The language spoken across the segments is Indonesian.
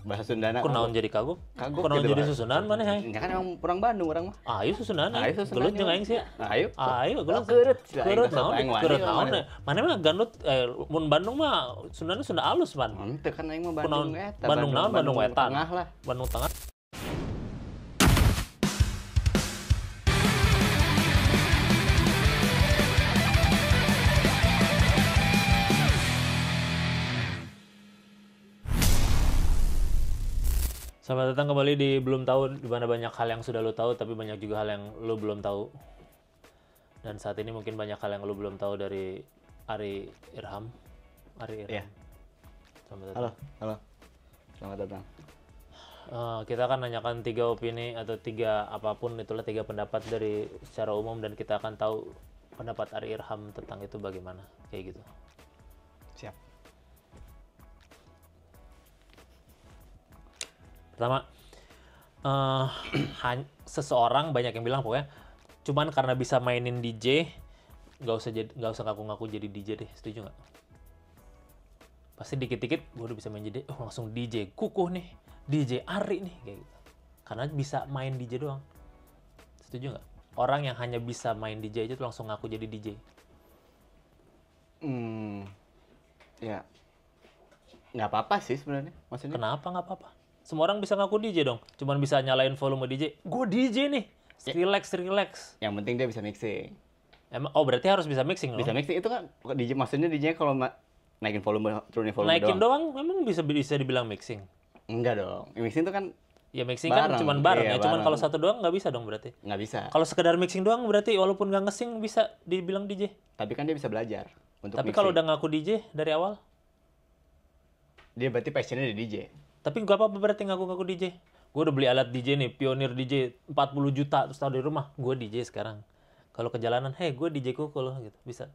Bahasa Sundana. Kunaon jadi kagok? Kagok Kunaon gitu, jadi Bang. susunan mana ya? Ya kan emang orang Bandung orang mah. Ayo susunan. Ayo susunan. Gelut jeung aing sih. Ayo. Ayo gelut. Keurut. Keurut naon? Keurut naon? Mana? Mana mah gandut mun Bandung mah Sundana Sunda alus pan. Henteu kan aing mah Kunaon? Bandung eta. Bandung naon? Bandung Wetan. Tengah lah. Bandung Tengah. Selamat datang kembali di Belum Tahu, di mana banyak hal yang sudah lo tahu, tapi banyak juga hal yang lo belum tahu. Dan saat ini mungkin banyak hal yang lo belum tahu dari Ari Irham. Ari Irham. Iya. Selamat datang. Halo. Selamat datang. Kita akan nanyakan 3 opini atau 3 apapun, itulah 3 pendapat dari secara umum, dan kita akan tahu pendapat Ari Irham tentang itu bagaimana, kayak gitu. Siap. Pertama, seseorang banyak yang bilang pokoknya cuman karena bisa mainin DJ nggak usah ngaku-ngaku jadi DJ deh, setuju nggak? Pasti dikit-dikit gue udah bisa main DJ, langsung DJ kukuh nih, DJ Ari nih, kayak gitu. Karena bisa main DJ doang. Setuju nggak? Orang yang hanya bisa main DJ aja tuh langsung ngaku jadi DJ. Ya. Nggak apa-apa sih sebenarnya. Maksudnya. Kenapa nggak apa-apa? Semua orang bisa ngaku DJ dong. Cuman bisa nyalain volume DJ. Gue DJ nih. Relax. Yang penting dia bisa mixing. Emang, oh berarti harus bisa mixing Bisa dong? mixing itu kan DJ, maksudnya DJ kalau naikin volume, turunin volume Naikin doang. doang memang bisa dibilang mixing. Enggak dong. Mixing itu kan Ya mixing bareng. kan cuman bareng Iya, ya. Cuman bareng. kalau satu doang nggak bisa dong berarti. nggak bisa. Kalau sekedar mixing doang berarti walaupun nggak ngesing bisa dibilang DJ. Tapi kan dia bisa belajar untuk Tapi mixing. kalau udah ngaku DJ dari awal, Dia berarti passionnya di DJ. tapi nggak apa-apa berarti ngaku-ngaku DJ. Gue udah beli alat DJ nih, Pioneer DJ 40 juta, terus taruh di rumah. Gue DJ sekarang. Kalau ke jalanan, hey gue DJ kuku loh gitu, bisa.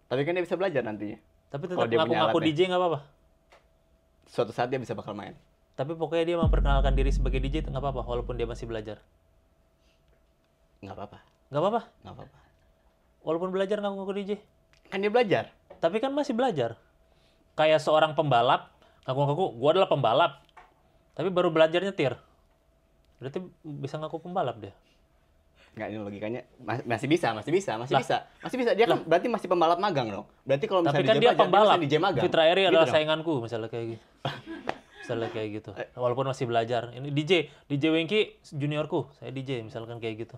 Tapi kan dia bisa belajar nantinya. Tapi tetap Kalau dia punya ngaku-ngaku alatnya. DJ nggak apa-apa. Suatu saat dia bisa bakal main. Tapi pokoknya dia memperkenalkan diri sebagai DJ nggak apa-apa, walaupun dia masih belajar. Nggak apa-apa. Nggak apa-apa, Nggak apa-apa. walaupun belajar ngaku-ngaku DJ. Kan dia belajar. Tapi kan masih belajar. Kayak seorang pembalap, ngaku-ngaku, gue adalah pembalap. Tapi baru belajar nyetir. Berarti bisa ngaku pembalap dia. Nggak, ini logikanya masih bisa. Lah. Masih bisa. Dia kan berarti masih pembalap magang dong. Berarti kalau Tapi misalnya kan DJ dia belajar, pembalap. dia masih DJ magang. Fitra Eri Gitu adalah dong. sainganku, misalnya kayak gitu. Misalnya kayak gitu. Walaupun masih belajar. Ini DJ Wengki juniorku, saya DJ, misalkan kayak gitu.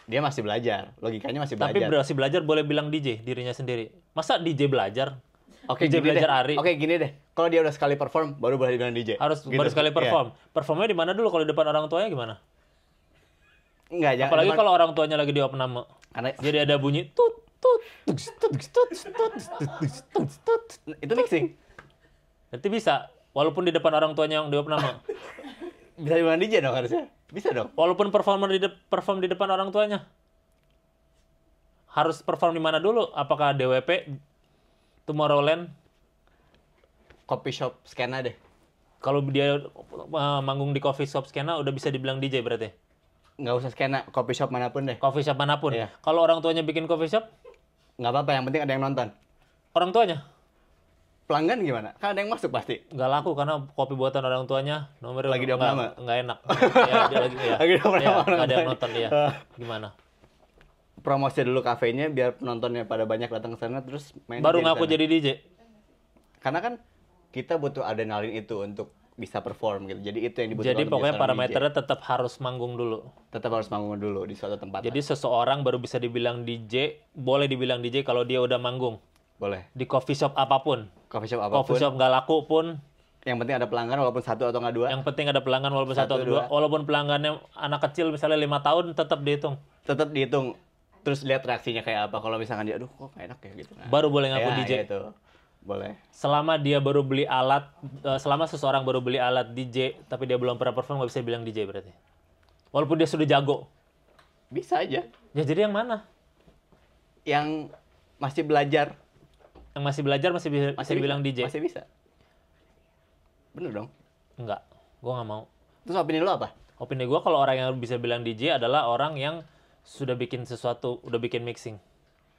Dia masih belajar. Logikanya masih Tapi belajar. masih belajar boleh bilang DJ dirinya sendiri. Masa DJ belajar? Oke, DJ gini belajar deh. Ari. Oke, gini deh. Kalau dia udah sekali perform, baru boleh dibilang DJ. Harus Gitu. baru sekali Iya. perform. Performnya di mana dulu? Kalau di depan orang tuanya gimana? Enggak, jangan. Apalagi cuman- kalau orang tuanya lagi di opname. karena Jadi ada bunyi tut tut tut tut tut tut tut tut tut. itu mixing. Berarti bisa walaupun di depan orang tuanya yang di opname. Bisa dibilang DJ dong harusnya. Bisa dong. Walaupun perform di depan orang tuanya. Harus perform di mana dulu? Apakah DWP, Tomorrowland? Coffee shop skena deh. Kalau dia manggung di coffee shop skena udah bisa dibilang DJ berarti. Nggak usah skena, coffee shop manapun deh. Coffee shop manapun. Iya. Kalau orang tuanya bikin coffee shop, Nggak apa-apa, yang penting ada yang nonton. orang tuanya Pelanggan gimana? Kan ada yang masuk pasti. nggak laku karena kopi buatan orang tuanya nomornya Lagi di opname. nggak enak. Ya, dia lagi ya. Lagi di opname Ya, orang nggak ada yang tuanya. nonton dia. Gimana? Promosi dulu kafenya biar penontonnya pada banyak datang ke sana terus main Baru DJ di ngaku sana. jadi DJ. Karena kan kita butuh adrenalin itu untuk bisa perform gitu. Jadi itu yang dibutuhkan. Jadi untuk pokoknya seorang parameternya tetap harus manggung dulu. DJ. Tetap harus manggung dulu di suatu tempat. Jadi seseorang baru bisa dibilang DJ, boleh dibilang DJ kalau dia udah manggung boleh. di coffee shop apapun. Coffee shop apapun. Coffee shop nggak laku pun, Yang penting ada pelanggan walaupun satu atau nggak dua. yang penting ada pelanggan walaupun satu Satu, atau dua. dua. Walaupun pelanggannya anak kecil misalnya 5 tahun tetap dihitung. Tetap dihitung. Terus lihat reaksinya kayak apa. Kalau misalkan dia, aduh kok nggak enak ya gitu. Nah, Baru boleh ngaku ya, DJ. Itu. Boleh. Selama dia baru beli alat, selama seseorang baru beli alat DJ, tapi dia belum pernah perform, nggak bisa bilang DJ berarti. Walaupun dia sudah jago. Bisa aja. Ya jadi yang mana? Yang masih belajar. Yang masih belajar masih bisa dibilang DJ? Masih bisa. Bener dong. Enggak, gua nggak mau. Terus opini lu apa? Opini gua kalau orang yang bisa bilang DJ adalah orang yang sudah bikin sesuatu, udah bikin mixing,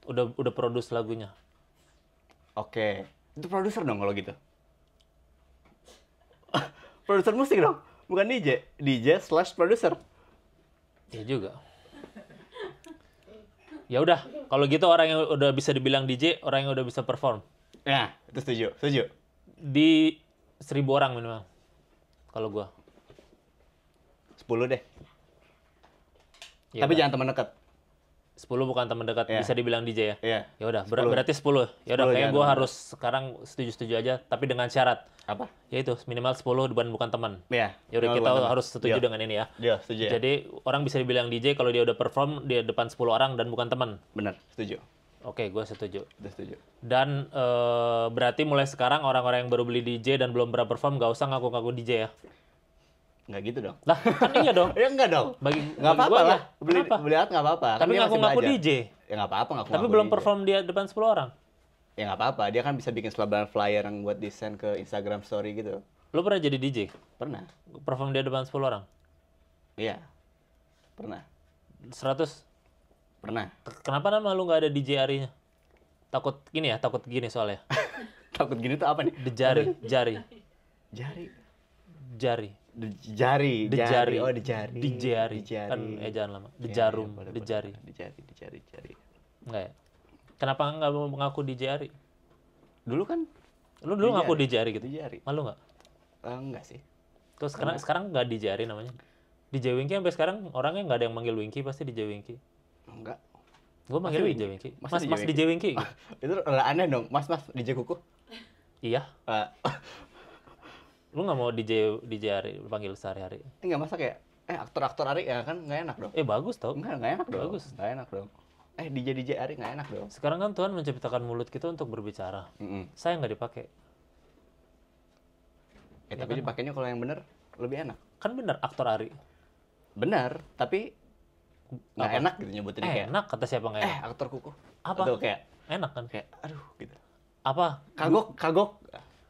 udah produce lagunya. Oke. Itu produser dong kalau gitu. Produser musik dong, bukan DJ. DJ/produser. Ya juga. Ya udah, kalau gitu orang yang udah bisa dibilang DJ, orang yang udah bisa perform. Nah, itu setuju. Di 1.000 orang minimal. Kalau gua. 10 deh. Ya Tapi udah. jangan teman dekat. 10 bukan teman dekat, Iya. bisa dibilang DJ ya. Iya. Ya udah, 10. berarti 10. Ya udah, 10 kayaknya jangan gua teman harus sekarang setuju-setuju aja, tapi dengan syarat. Apa? Yaitu minimal 10 bukan teman. Ya. Ya udah, kita harus setuju dengan ini ya. Dia setuju ya. Jadi orang bisa dibilang DJ kalau dia udah perform di depan 10 orang dan bukan teman. Benar, setuju. Oke, gue setuju. Udah setuju. Dan berarti mulai sekarang orang-orang yang baru beli DJ dan belum pernah perform gak usah ngaku-ngaku DJ ya. Nggak gitu dong. Lah, kan iya dong. Ya enggak dong. Bagi Nggak bagi apa-apa gua lah. ya. Beli Kenapa? alat nggak apa-apa. Kan Tapi dia masih ngaku-ngaku belajar. DJ. Ya nggak apa-apa ngaku-ngaku Tapi belum DJ. perform di depan 10 orang. Ya nggak apa-apa. Dia kan bisa bikin selebaran flyer yang buat desain ke Instagram story gitu. Lo pernah jadi DJ? Pernah. Perform di depan 10 orang? Iya. Pernah. 100? Pernah. Kenapa nama lu nggak ada DJ Arinya? Takut gini soalnya. Takut gini tuh apa nih? Jari. Jari. Jari. Jari. Oh, di jari. DJ Ari. Kan jangan lama. Iya, Jarum, boleh, di boleh. jari. Di jari. Enggak ya? Kenapa nggak mau ngaku DJ Ari? Dulu kan Lu dulu DJ ngaku Ari. DJ Ari gitu? DJ Ari. Malu nggak? Enggak sih. Terus sekarang nggak DJ Ari namanya? DJ Winky sampai sekarang orangnya nggak ada yang manggil Winky, pasti DJ Winky. Enggak. Gue manggil Masih DJ Winky? Winky. Masih Mas DJ DJ Winky. gitu. Itu udah aneh dong. Mas DJ kuku. Iya. Ah, Lu nggak mau DJ Ari panggil sehari-hari? enggak masa kayak aktor Ari ya kan nggak enak dong. Bagus tau. Enggak enak dong. Bagus. Nggak enak dong. DJ Ari nggak enak dong. Sekarang kan Tuhan menciptakan mulut kita untuk berbicara. Saya nggak dipakai. Tapi dipakainya kalau yang bener lebih enak. Kan bener aktor Ari. Bener, tapi nggak Apa? enak gitu nyebutinnya kayak. Enak kata siapa nggak enak? Aktor kuku. Apa? Atau kayak Enak kan? aduh gitu. Apa? Kagok.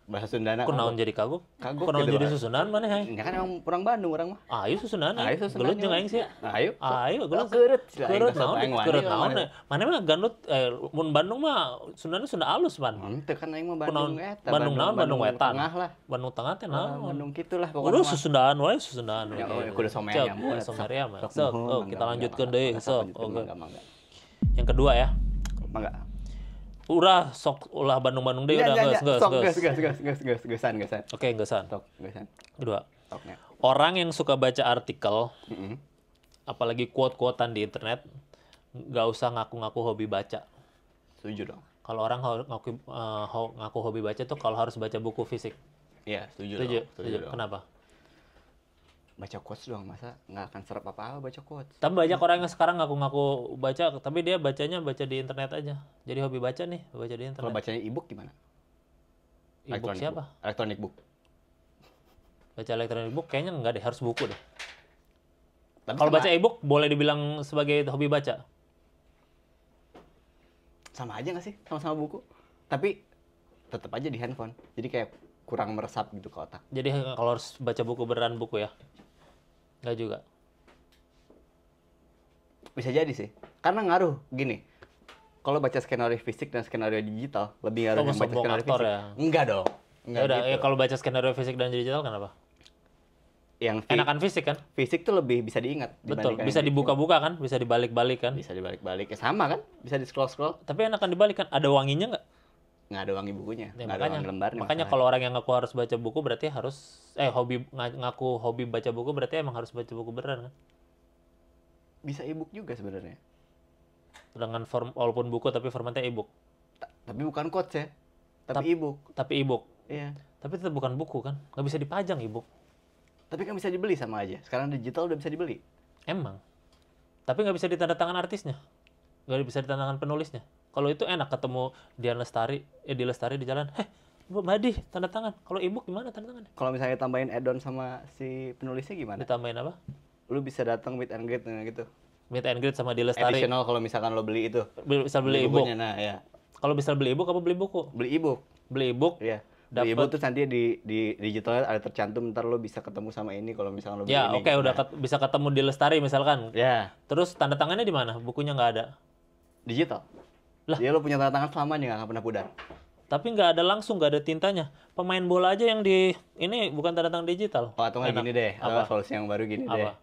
Bahasa Sundana. Kunaon jadi kagok? Kagok Kunaon gitu, jadi Pak. susunan mana hai? Enggak kan emang orang Bandung orang mah. Ayo susunan. Ayo susunan, Gelut yuk. jeung aing sih. Nah, ayo. Ayo gelut. Keureut. Keureut naon? Keureut naon? Mana? Mana mah gandut mun Bandung mah Sunda Sunda alus man. Henteu kan aing mah Kunaon? Bandung eta. Bandung naon? Bandung wetan. Tengah lah. Bandung tengah teh naon? Bandung gitulah Udah pokoknya. mah. susundaan wae susundaan. Ya, kudu somean Cek, ya, mun. someria mah. Sok, Sok, mohon, oh, mangga, kita mangga, lanjutkeun mangga. deui. Sok, Sok, lanjutkeun, oke. mangga. Yang kedua ya. Mangga. Ulah sok ulah Bandung-Bandung deui Ya, udah geus. Gesan. Oke, geusan. Sok, gesan. Kedua. Soknya. Orang yang suka baca artikel, Heeh. apalagi quote-quotean di internet, nggak usah ngaku-ngaku hobi baca. Setuju dong. Kalau orang ngaku hobi baca tuh kalau harus baca buku fisik. Iya, setuju Setuju? dong. Setuju. Kenapa? Baca quotes doang, masa nggak akan serap apa-apa baca quotes. Tapi banyak orang yang sekarang ngaku-ngaku baca, tapi dia bacanya baca di internet aja. Jadi hobi baca nih, baca di Kalau internet. bacanya e-book gimana? E-book Electronic siapa? book. Electronic book. Baca elektronik book kayaknya enggak deh, harus buku deh. Tapi Kalau sama- baca e-book boleh dibilang sebagai hobi baca. sama aja nggak sih? Sama-sama buku. Tapi tetap aja di handphone. Jadi kayak kurang meresap gitu ke otak. Jadi kalau harus baca buku beneran buku ya? Enggak juga. Bisa jadi sih. Karena ngaruh gini. Kalau baca skenario fisik dan skenario digital, lebih ngaruh Kamu yang baca sombong skenario aktor fisik. ya? Enggak dong. Ya Enggak udah, gitu. ya kalau baca skenario fisik dan digital kenapa? Yang Enakan fisik kan? fisik tuh lebih bisa diingat. Betul, dibandingkan bisa yang dibuka-buka kan? Bisa dibalik-balik kan? bisa dibalik-balik. Ya sama kan? Bisa di-scroll-scroll. Tapi enakan dibalik kan? Ada wanginya nggak? Nggak ada wangi bukunya. Ya, Nggak ada wangi lembarnya. makanya masalahnya. kalau orang yang ngaku harus baca buku berarti harus ngaku hobi baca buku berarti emang harus baca buku beneran kan? Bisa e-book juga sebenarnya. Dengan form walaupun buku tapi formatnya e-book. Tapi bukan quotes ya. Tapi e-book. Tapi e-book. Iya. Tapi tetap bukan buku kan? Nggak bisa dipajang e-book. Tapi kan bisa dibeli sama aja. Sekarang digital udah bisa dibeli. Emang. Tapi nggak bisa ditandatangan artisnya. Nggak bisa ditandatangan penulisnya. Kalau itu enak ketemu Dian Lestari, di Lestari di jalan. Mbak Madi, tanda tangan. Kalau e-book gimana tanda tangannya? Kalau misalnya tambahin add-on sama si penulisnya gimana? Ditambahin apa? Lu bisa datang meet and greet gitu. Meet and greet sama di Lestari. Additional kalau misalkan lo beli itu. Bisa beli e-book. bukunya, nah ya. Kalau bisa beli e-book apa beli buku? Beli e-book. Beli e-book. Iya. Dapat. Beli e-book tuh nanti di digitalnya ada tercantum, ntar lo bisa ketemu sama ini kalau misalkan lo beli Ya, ini. oke, udah bisa ketemu di Lestari misalkan. Ya, Terus tanda tangannya di mana? Bukunya nggak ada. digital. Lah. Dia lo punya tanda tangan selamanya nggak akan pernah pudar. tapi nggak ada langsung, nggak ada tintanya. Pemain bola aja yang di ini bukan tanda tangan digital. Oh, atau nggak Enak. gini deh, Apa? atau solusi yang baru gini deh. Apa?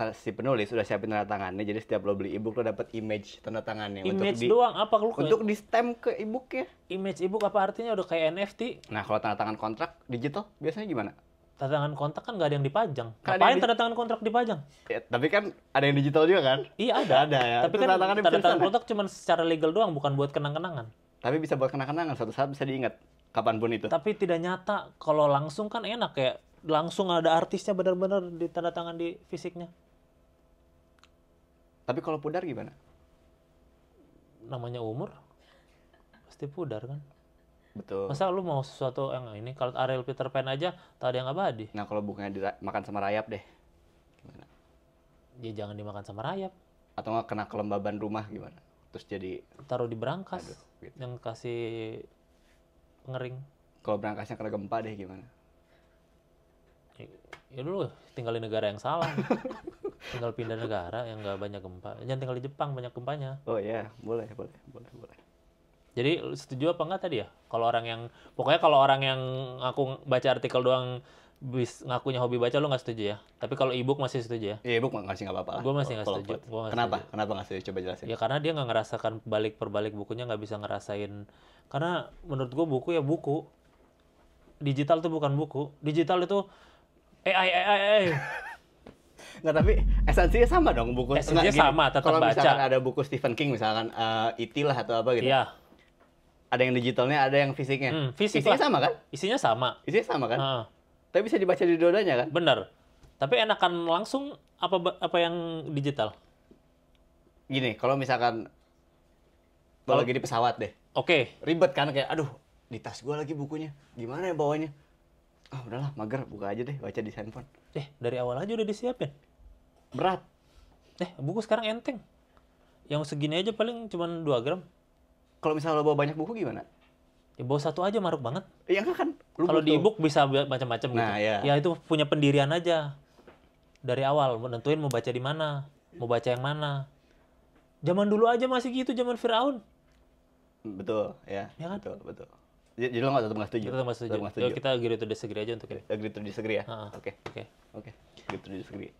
Si penulis udah siapin tanda tangannya, jadi setiap lo beli ebook lo dapet image tanda tangannya Image untuk doang apa lu? untuk di stamp ke ebooknya. Image ebook apa artinya udah kayak NFT? Nah, kalau tanda tangan kontrak digital biasanya gimana? Tanda tangan kontrak kan nggak ada yang dipajang. Kan ada Ngapain yang tanda tangan kontrak dipajang? Ya, tapi kan ada yang digital juga kan? Iya ada. Ada ya. Tapi Itu kan tanda tangannya bisa tanda di tangan sana. kontrak cuma secara legal doang, bukan buat kenang-kenangan. Tapi bisa buat kenang-kenangan, suatu saat bisa diingat kapanpun itu. Tapi tidak nyata. Kalau langsung kan enak kayak langsung ada artisnya benar-benar di tanda tangan di fisiknya. Tapi kalau pudar gimana? Namanya umur pasti pudar kan. Betul. Masa lu mau sesuatu yang ini kalau Ariel Peter Pan aja tak ada yang abadi. Nah, kalau bukunya dimakan sama rayap deh. Gimana? Ya jangan dimakan sama rayap. Atau nggak kena kelembaban rumah gimana? Terus jadi Taruh di berangkas. Aduh, gitu. Yang kasih pengering. Kalau berangkasnya kena gempa deh gimana? Ya dulu tinggal di negara yang salah. Tinggal pindah negara yang nggak banyak gempa. Jangan tinggal di Jepang banyak gempanya. Oh iya, boleh. Jadi lu setuju apa enggak tadi ya? Kalau orang yang pokoknya kalau orang yang aku baca artikel doang ngakunya hobi baca lu nggak setuju ya? Tapi kalau ebook masih setuju ya? Iya, ebook nggak apa-apa lah. Gue masih nggak Kalau setuju. buat- Gua nggak Kenapa? setuju. Kenapa nggak setuju? Coba jelasin. Ya karena dia nggak ngerasakan balik per balik bukunya, nggak bisa ngerasain. Karena menurut gue buku ya buku. Digital tuh bukan buku. Digital itu AI. Nggak, tapi esensinya sama dong buku. Esensinya Nggak, gini, sama, tetap kalau baca. misalkan ada buku Stephen King misalkan E.T. lah atau apa gitu. Iya. Ada yang digitalnya, ada yang fisiknya. Fisik Isinya lah. sama kan? Isinya sama. Isinya sama kan? Heeh. Tapi bisa dibaca di dua-duanya kan? Bener. Tapi enakan langsung apa yang digital? Gini, kalau misalkan lo lagi di pesawat deh. Oke. Ribet kan kayak aduh, di tas gua lagi bukunya. Gimana ya bawanya? Ah, udahlah, mager, buka aja deh, baca di handphone. Dari awal aja udah disiapin. Berat. Buku sekarang enteng. Yang segini aja paling cuma 2 gram. Kalau misalnya lo bawa banyak buku gimana? Ya bawa satu aja maruk banget. Iya enggak kan? Lu Kalau di butuh- ebook bisa macam-macam gitu. Nah, iya. Ya itu punya pendirian aja. Dari awal nentuin mau baca di mana, mau baca yang mana. Zaman dulu aja masih gitu, zaman Firaun. Betul, ya. Ya kan? Betul. Jadi lo tetap nggak setuju? Kita masih Tetap setuju. nggak setuju. Yuk kita agree to disagree aja untuk ini. Agree to disagree ya? Heeh. Oke. Oke. Agree to disagree.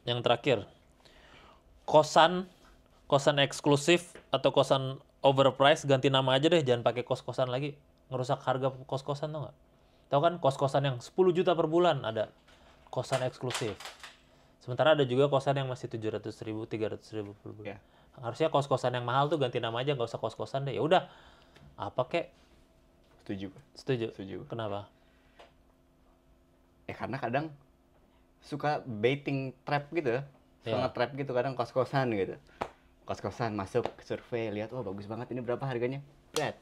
Yang terakhir, kosan eksklusif atau kosan overpriced ganti nama aja deh, jangan pakai kos-kosan lagi. Ngerusak harga kos-kosan tuh nggak? Tahu kan kos-kosan yang 10 juta per bulan ada kosan eksklusif. Sementara ada juga kosan yang masih 700.000, 300.000 per bulan. Ya. Harusnya kos-kosan yang mahal tuh ganti nama aja, nggak usah kos-kosan deh. Ya udah, apa kek? Setuju. Setuju. Kenapa? Karena kadang suka baiting trap gitu ya. Suka Ya. nge-trap gitu kadang kos-kosan gitu. Kos-kosan masuk survei, lihat oh bagus banget ini berapa harganya? Bet.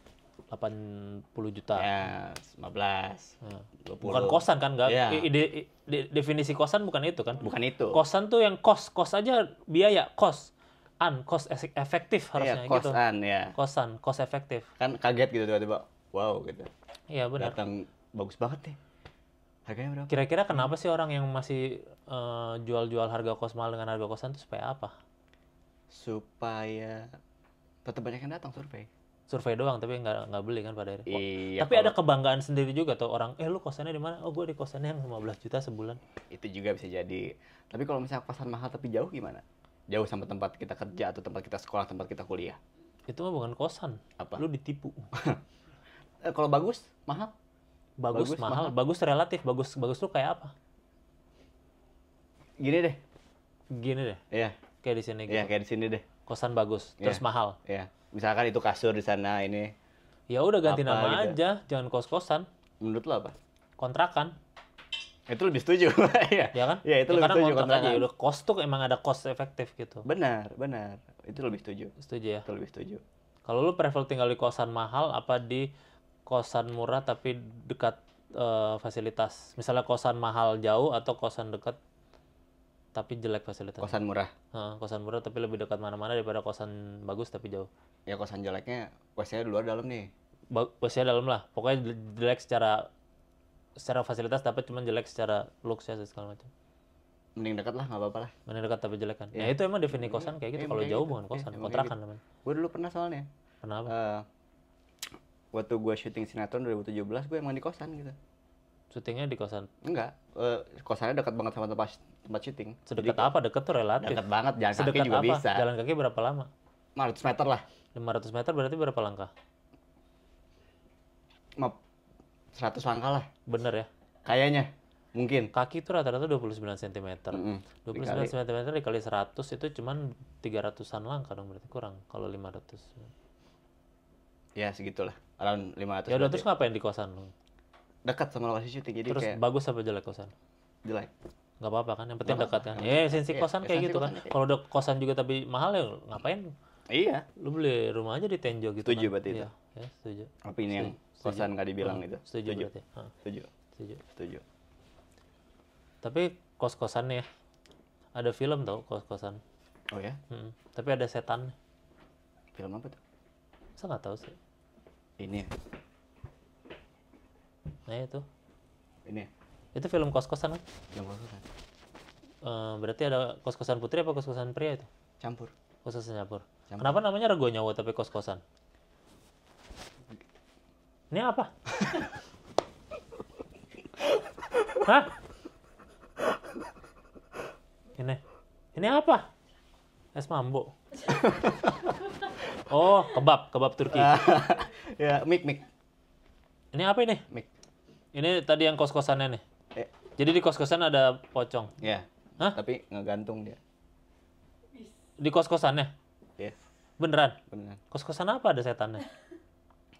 80 juta. Ya, 15. Nah, 20. bukan kosan kan? Nggak, Ya. definisi kosan bukan itu kan? Bukan itu. Kosan tuh yang kos aja biaya, kos efektif harusnya Iya, gitu. kosan ya. Kosan, kos efektif. Kan kaget gitu tiba-tiba. Wow gitu. Iya benar. Datang bagus banget deh. Harganya berapa? Kira-kira kenapa sih orang yang masih jual-jual harga kos mahal dengan harga kosan itu supaya apa? Supaya tetap banyak yang datang survei. Survei doang tapi nggak beli kan pada akhirnya. Iya, Tapi kalau- ada kebanggaan sendiri juga tuh orang, lu kosannya di mana? Oh, gue di kosannya yang 15 juta sebulan. Itu juga bisa jadi. Tapi kalau misalnya kosan mahal tapi jauh gimana? Jauh sama tempat kita kerja atau tempat kita sekolah, tempat kita kuliah. Itu mah bukan kosan. Apa? Lu ditipu. Kalau bagus, mahal. Bagus, Bagus, mahal, mahal. bagus relatif, bagus lu kayak apa? Gini deh. Gini deh, Iya, kayak di sini gitu. iya kayak di sini deh. Kosan bagus, terus Iya. mahal. Iya. Misalkan itu kasur di sana ini. Ya udah ganti Apa nama gitu. aja, jangan kos-kosan, Menurut lo apa? kontrakan, Itu lebih setuju. Iya. ya kan? Iya, itu Ya lebih karena setuju kontrak aja, kontrakan. ya udah kos tuh emang ada cost efektif gitu. Benar. Itu lebih setuju. Setuju ya? Itu lebih setuju. Kalau lu prefer tinggal di kosan mahal apa di kosan murah tapi dekat fasilitas? Misalnya kosan mahal jauh atau kosan dekat tapi jelek fasilitas? Kosan murah. Kosan murah tapi lebih dekat mana-mana daripada kosan bagus tapi jauh. Ya kosan jeleknya, WC-nya di luar dalam nih. Bosnya dalam lah. Pokoknya jelek secara fasilitas dapat, cuman jelek secara looks ya segala macam. Mending dekat lah, nggak apa-apa lah. Mana dekat tapi jelek kan. Iya. Nah, itu emang definisi kosan kayak gitu. Iya, Kalau kayak jauh gitu. bukan kosan, Iya, emang kayak kontrakan gitu. namanya. Gue dulu pernah soalnya. Kenapa? Eh, waktu gue syuting sinetron 2017 gue emang di kosan gitu. Syutingnya di kosan. Enggak, kosannya dekat banget sama tempat syuting. Sedekat apa? Deket tuh relatif. Dekat banget, jalan kaki Sedekat juga apa? bisa. Jalan kaki berapa lama? 500 meter lah. 500 meter berarti berapa langkah? 100 langkah lah. Bener ya? Kayaknya, mungkin. Kaki itu rata-rata 29 cm. Mm-mm. 29 cm dikali 100 itu cuman 300-an langkah dong, berarti kurang kalau 500. Ya segitulah, around 500. Ya udah, berarti. terus ngapain di kosan lu? Dekat sama lokasi syuting, jadi Terus kayak bagus apa jelek kosan? jelek. Nggak apa-apa kan, yang penting Nggak dekat apa-apa. kan. Ya esensi Iya, kosan kayak esensi gitu kan. kosan kayak Kalau udah kosan juga tapi mahal ya ngapain? Iya. Lu beli rumah aja di Tenjo gitu. Setuju kan. berarti itu. Iya, ya, setuju. Tapi ini yang Setuju. kosan nggak dibilang itu. Setuju berarti. Hah, Setuju. setuju. Setuju. Tapi kos-kosannya ada film tau kos-kosan. Oh ya? Tapi ada setan. Film apa tuh? Saya nggak tahu sih. Ini ya? Nah itu. Ini ya? Itu film kos-kosan kan? Film kosan. Berarti ada kos-kosan putri apa kos-kosan pria itu? Campur. Kos-kosan campur. Campur. Kenapa namanya Rego Nyawa tapi kos-kosan? Ini apa? Hah? Ini apa? Es mambo. Oh, kebab Turki. Ya, mik. Ini apa ini? Mik. Ini tadi yang kos-kosannya nih. Eh, Jadi di kos-kosan ada pocong. ya. Hah? Tapi ngegantung dia. Di kos-kosannya? Ya, Beneran? benar. Kos-kosan apa ada setannya?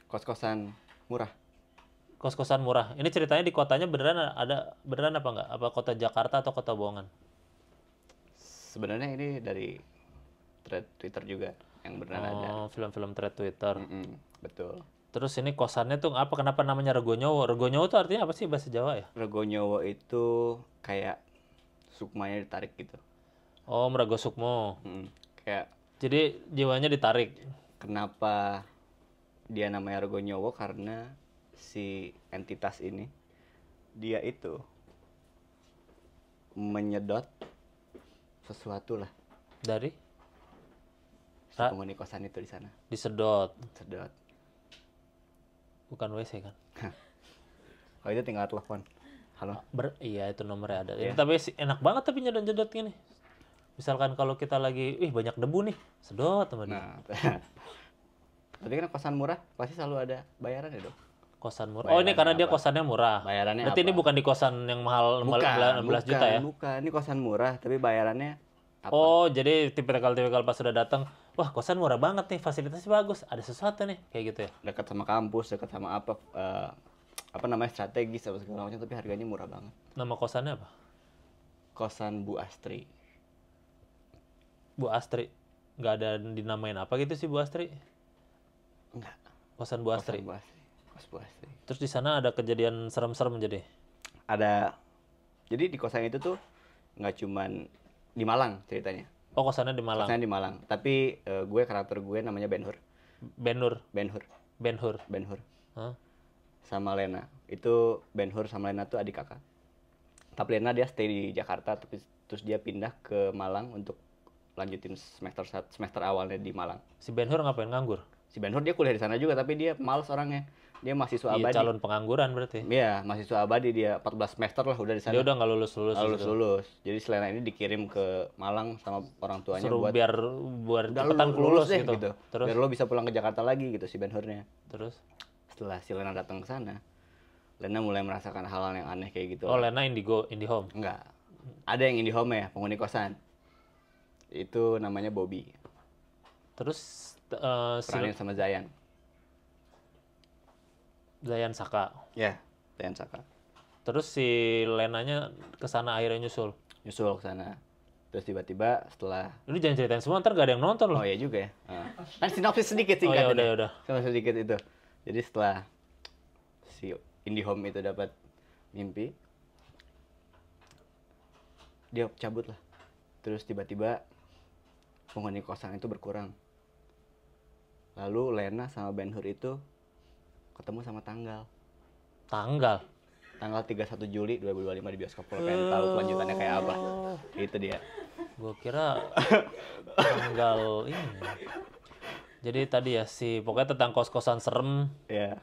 Kos-kosan murah. Kos-kosan murah. Ini ceritanya di kotanya beneran apa enggak? Apa kota Jakarta atau kota bohongan? Sebenarnya ini dari thread Twitter juga yang benar ada. Oh, film-film thread Twitter. Betul. Terus ini kosannya tuh apa? Kenapa namanya Rego Nyawa? Rego Nyawa tuh artinya apa sih bahasa Jawa ya? Rego Nyowo itu kayak sukmanya ditarik gitu. Oh, Merago Sukmo. Kayak Jadi jiwanya ditarik. kenapa dia namanya Rego Nyowo, karena si entitas ini dia itu menyedot sesuatu lah Dari si penghuni kosan itu di sana. disedot. Sedot. Bukan WC kan? Kalau itu tinggal telepon. Halo. Iya itu nomornya ada. Ini tapi enak banget tapi nyedot-nyedot gini. Misalkan kalau kita lagi, banyak debu nih, sedot sama dia. Nah, tapi kan kosan murah pasti selalu ada bayarannya dong. Kosan murah. Oh ini karena dia kosannya murah. Bayarannya Berarti apa? ini bukan di kosan yang mahal 16 juta ya? Bukan, ini kosan murah tapi bayarannya apa? Oh jadi tipikal-tipikal pas sudah datang, wah kosan murah banget nih, fasilitasnya bagus, ada sesuatu nih, kayak gitu ya? Dekat sama kampus, dekat sama apa namanya, strategis apa segala macam, tapi harganya murah banget. Nama kosannya apa? Kosan Bu Astri. Bu Astri. Nggak ada dinamain apa gitu sih Bu Astri? Enggak. Kosan Bu Astri. Kosan Bu Astri. Kos Bu Astri. Terus di sana ada kejadian serem-serem jadi? Ada. Jadi di kosan itu tuh nggak cuman di Malang ceritanya. Oh kosannya di Malang. Kosannya di Malang. Tapi karakter gue namanya Ben-Hur. Ben-Hur. Ben-Hur. Ben-Hur. Ben-Hur. Hah? Sama Lena. Itu Ben-Hur sama Lena tuh adik kakak. Tapi Lena dia stay di Jakarta, tapi terus dia pindah ke Malang untuk lanjutin semester awalnya di Malang. Si Ben-Hur ngapain, nganggur? Si Ben-Hur dia kuliah di sana juga, tapi dia malas orangnya. Dia mahasiswa Iya, abadi. calon pengangguran berarti. Iya, mahasiswa abadi, dia 14 semester lah udah di sana. Dia udah nggak lulus-lulus gitu. Lulus. Jadi si Lena ini dikirim ke Malang sama orang tuanya Suruh buat biar udah cepetan lulus deh, gitu. Terus biar lo bisa pulang ke Jakarta lagi gitu si Ben-Hurnya. terus Setelah si Lena datang ke sana, Lena mulai merasakan hal-hal yang aneh kayak gitu. oh Lena Indihome. Enggak. Ada yang IndiHome ya, penghuni kosan. Itu namanya Bobby. Terus Peranin sama Zayan. Zayan Saka. Ya, Zayan Saka. Terus si Lenanya kesana akhirnya nyusul. Nyusul ke sana. Terus tiba-tiba setelah Ini jangan ceritain semua, ntar gak ada yang nonton loh. oh iya juga ya. Kan sinopsis sedikit Oh singkat. ya udah. Sinopsis sedikit itu. Jadi setelah si IndiHome itu dapat mimpi, dia cabut lah. Terus tiba-tiba penghuni kosan itu berkurang. Lalu Lena sama Ben-Hur itu ketemu sama tanggal Tanggal. 31 Juli 2025 di bioskop. Kalau pengen tahu kelanjutannya kayak apa, itu dia. Gua kira tanggal ini. Jadi tadi ya pokoknya tentang kos-kosan serem. Ya.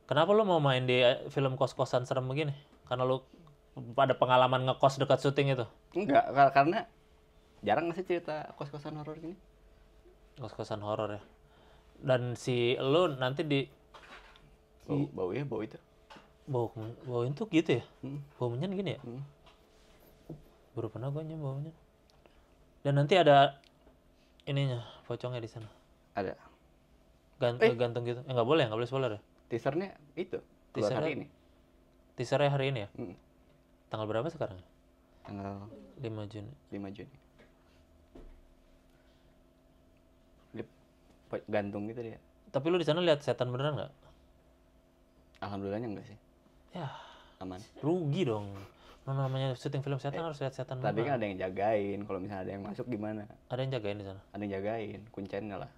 Kenapa lu mau main di film kos-kosan serem begini? Karena lu pada pengalaman ngekos dekat syuting itu. Enggak, karena jarang nggak sih cerita kos-kosan horor gini. Kos-kosan horor ya. Dan lu nanti di Bau itu. bau itu gitu ya? Hmm. Bau menyan gini ya? Hmm. Baru pernah gue nyium bau menyan. Dan nanti ada ininya, pocongnya di sana. Ada. Gantung gitu. Nggak boleh spoiler ya? Teasernya itu keluar hari ini. Teasernya hari ini ya? Hmm. Tanggal berapa sekarang? Tanggal 5 Juni. 5 Juni. Dia gantung gitu dia. Tapi lu di sana lihat setan beneran nggak? Alhamdulillahnya enggak sih. Ya, Aman. rugi dong. Namanya syuting film setan harus lihat setan Tadi beneran. kan ada yang jagain, kalau misalnya ada yang masuk gimana? Ada yang jagain di sana. Ada yang jagain, kuncinya lah.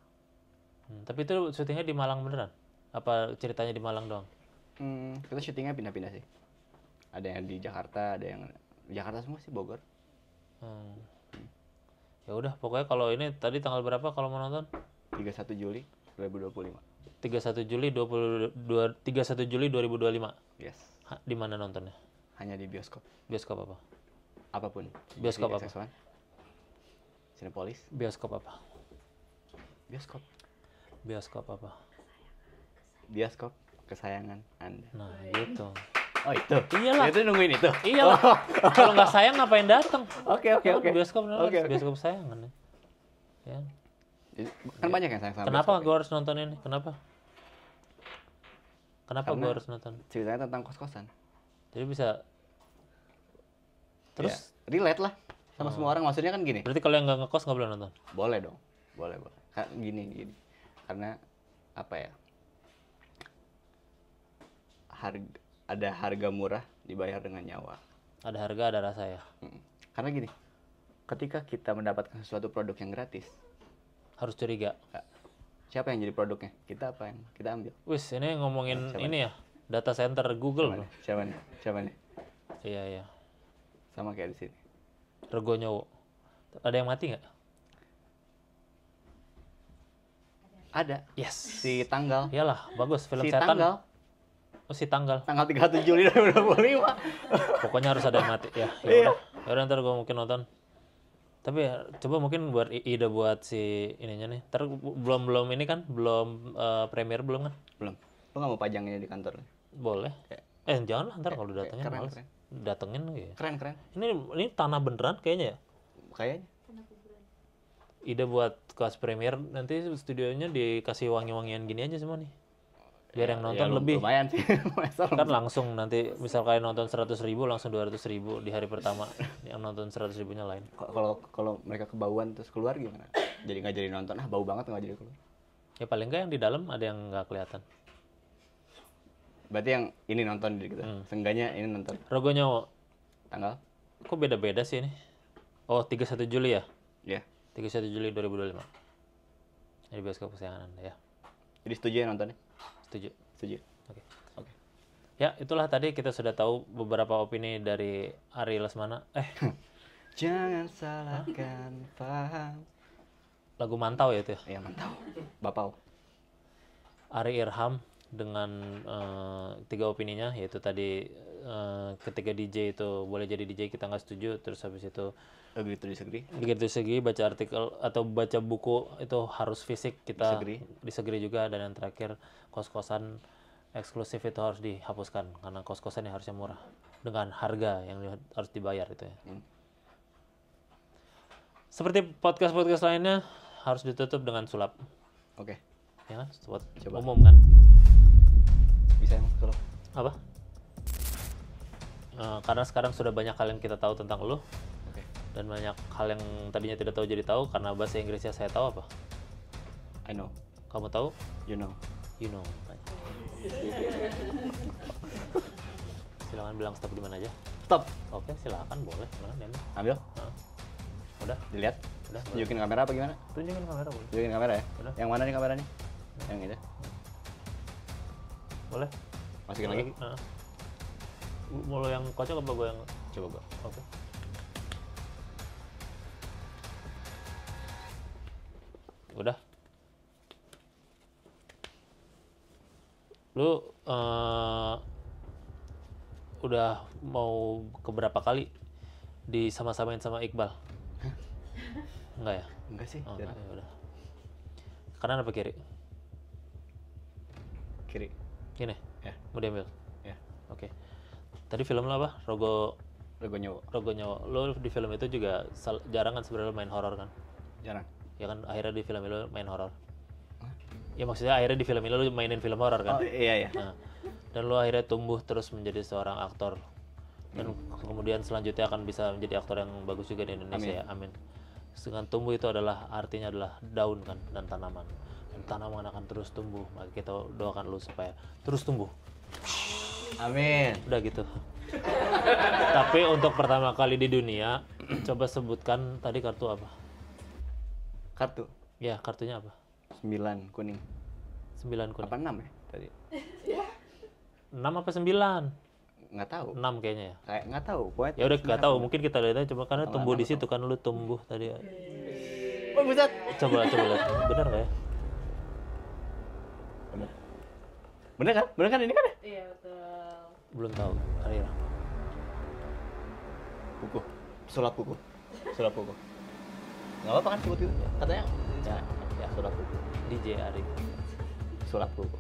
Tapi itu syutingnya di Malang beneran? Apa ceritanya di Malang doang? Kita syutingnya pindah-pindah sih. Ada yang di Jakarta, ada yang di Jakarta semua sih, Bogor. Ya udah, pokoknya kalau ini tadi tanggal berapa kalau mau nonton? 31 Juli 2025. 31 Juli 2025. Yes. Di mana nontonnya? Hanya di bioskop. Bioskop apa? Apapun. Bioskop Di apa? XX1, Cinepolis, Bioskop apa? bioskop. Bioskop apa? Bioskop kesayangan Anda. Nah, gitu. Oh, itu. Iyalah. Itu nungguin itu. Iyalah. Kalau nggak sayang ngapain datang? Oke. Bioskop Oke. bioskop sayangan ya. Ya. Kan banyak yang sayang sama Kenapa bioskop, gue harus nonton ini? Kenapa Karena gue harus nonton? ceritanya tentang kos-kosan. Jadi bisa terus Ya, relate lah sama semua orang. Maksudnya kan gini. berarti kalau yang nggak ngekos nggak boleh nonton? Boleh dong. Boleh. Gini. Karena apa ya? Ada harga murah dibayar dengan nyawa. Ada harga ada rasa ya. Karena gini, ketika kita mendapatkan sesuatu produk yang gratis, Harus curiga. siapa yang jadi produknya? Kita apa yang kita ambil? Wis ini ngomongin Siapa ini ya data center Google loh. Siapa nih? Iya. Sama kayak di sini. Rego nyowo. Ada yang mati nggak? Ada. Yes. Si tanggal. Iyalah, bagus film Si setan. tanggal. Oh, si tanggal. Tanggal 31 Juli 2025. Pokoknya harus ada yang mati ya. Iya. Ya udah ntar gue mungkin nonton. Tapi ya, coba mungkin buat ide buat si ininya nih. Ntar belum ini kan, belum premier belum kan? Belum. Lo nggak mau pajangnya di kantor? Boleh. Jangan lah ntar kalau datangnya keren, males. keren. Datengin ya. Keren. Ini tanah beneran kayaknya ya. Kayaknya. Ide buat kelas premier nanti studionya dikasih wangi-wangian gini aja semua nih. Biar yang nonton lebih. Lumayan sih. Kan langsung nanti misal kalian nonton 100.000 langsung 200.000 di hari pertama. Yang nonton 100.000-nya lain. Kalau mereka kebauan terus keluar gimana? Jadi nggak jadi nonton. Bau banget nggak jadi keluar. Ya paling nggak yang di dalam ada yang nggak kelihatan. Berarti yang ini nonton gitu. Seenggaknya ini nonton. Rogo nyawo. Tanggal? Kok beda-beda sih ini? Oh, 31 Juli ya? Iya. 31 Juli 2025. Ini bioskop kesayangan Anda ya. Jadi setuju ya nontonnya? Setuju. Oke. Oke. Ya, itulah tadi kita sudah tahu beberapa opini dari Ari Lesmana. Jangan salahkan paham. Lagu Mantau ya itu ya? Iya, mantap. Bapau. Ari Irham dengan 3 opininya, yaitu tadi ketika DJ itu boleh jadi DJ kita nggak setuju, terus habis itu Begitu disagree. begitu segi baca artikel atau baca buku itu harus fisik kita disagree juga, dan yang terakhir kos-kosan eksklusif itu harus dihapuskan karena kos-kosan yang harusnya murah dengan harga yang harus dibayar itu ya. Seperti podcast-podcast lainnya harus ditutup dengan sulap. Oke. Ya kan? Buat Coba. umum kan? Bisa yang kalau Apa? Karena sekarang sudah banyak hal yang kita tahu tentang lu. Dan banyak hal yang tadinya tidak tahu jadi tahu karena bahasa Inggrisnya saya tahu apa? I know. Kamu tahu? You know. You know. Silakan bilang stop di mana aja. Stop. Oke, silakan boleh. Mana ini? Ambil. Udah, Dilihat. udah. Tunjukin kamera apa gimana? Tunjukin kamera boleh. Tunjukin kamera ya. Udah. Yang mana nih kameranya? Yang itu. Boleh. Masukin lagi. Mau lo yang kocok apa gue yang? Coba gua. Oke. Udah. Lu udah mau keberapa kali disama-samain sama Iqbal? Enggak ya? Enggak sih, Oh, jarang. enggak, ya udah. Kanan apa kiri? Kiri. Gini, Ya, mau diambil? ya. Oke. Tadi film lo apa? Rogo Rego Nyawa. Nyawa. Lo di film itu juga jarang kan sebenarnya main horor kan? Jarang. Ya kan akhirnya di film lo main horor. Ya maksudnya akhirnya di film ini lo mainin film horor kan? Oh iya ya. Nah, dan lo akhirnya tumbuh terus menjadi seorang aktor. Dan kemudian selanjutnya akan bisa menjadi aktor yang bagus juga di Indonesia ya. Amin. Dengan tumbuh itu adalah artinya adalah daun kan dan tanaman. Dan tanaman akan terus tumbuh. Maka kita doakan lo supaya terus tumbuh. Amin. Udah gitu. Tapi untuk pertama kali di dunia, coba sebutkan tadi kartu apa? Kartu Ya, kartunya apa? 9 kuning. 9 kuning. Apa 6 ya tadi? 6 apa 9? Nggak tahu. 6 kayaknya ya. Kayak nggak tahu. Pokoknya Ya udah nggak tahu, mungkin kita lihat aja cuma karena Kalau tumbuh di 6 situ kan lu tumbuh tadi. Oh, buset. Coba lihat. Benar nggak ya? Bener. Bener kan? Bener kan ini kan ya? Iya betul. Belum tahu. Arira. Kuku. Sulap kuku. Sulap kuku. Nggak apa-apa kan sebut itu? Katanya ya sulap kuku. DJ Arif. Sulap kuku.